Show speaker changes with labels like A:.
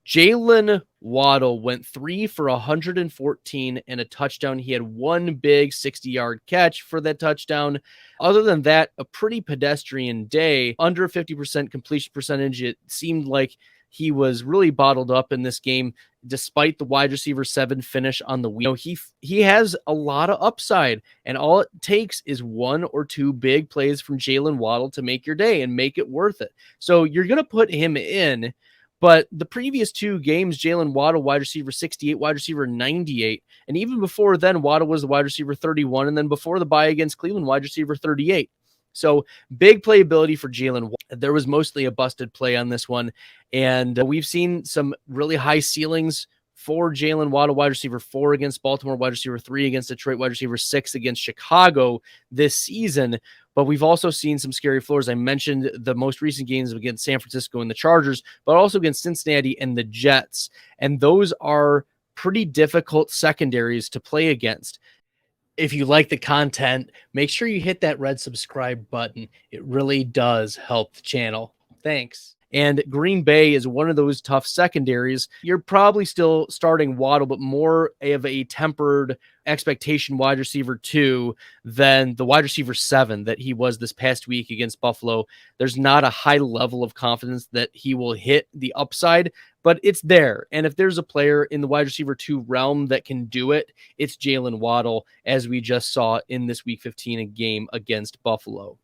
A: Jaylen Waddle went 3 for 114 and a touchdown. He had one big 60-yard catch for that touchdown. Other than that, a pretty pedestrian day. Under 50% completion percentage. It seemed like he was really bottled up in this game, despite the wide receiver 7 finish on the wheel. He has a lot of upside, and all it takes is one or two big plays from Jaylen Waddle to make your day and make it worth it. So you're going to put him in. But the previous two games, Jaylen Waddle, wide receiver 68, wide receiver 98. And even before then, Waddle was the wide receiver 31. And then before the bye against Cleveland, wide receiver 38. So big playability for Jaylen Waddle. There was mostly a busted play on this one. And we've seen some really high ceilings for Jaylen Waddle, wide receiver 4 against Baltimore, wide receiver 3 against Detroit, wide receiver 6 against Chicago this season. But we've also seen some scary floors. I mentioned the most recent games against San Francisco and the Chargers, but also against Cincinnati and the Jets. And those are pretty difficult secondaries to play against. If you like the content, make sure you hit that red subscribe button. It really does help the channel. Thanks. And Green Bay is one of those tough secondaries. You're probably still starting Waddle, but more of a tempered expectation wide receiver 2 than the wide receiver 7 that he was this past week against Buffalo. There's not a high level of confidence that he will hit the upside, but it's there. And if there's a player in the wide receiver 2 realm that can do it, it's Jaylen Waddle, as we just saw in this week 15 game against Buffalo.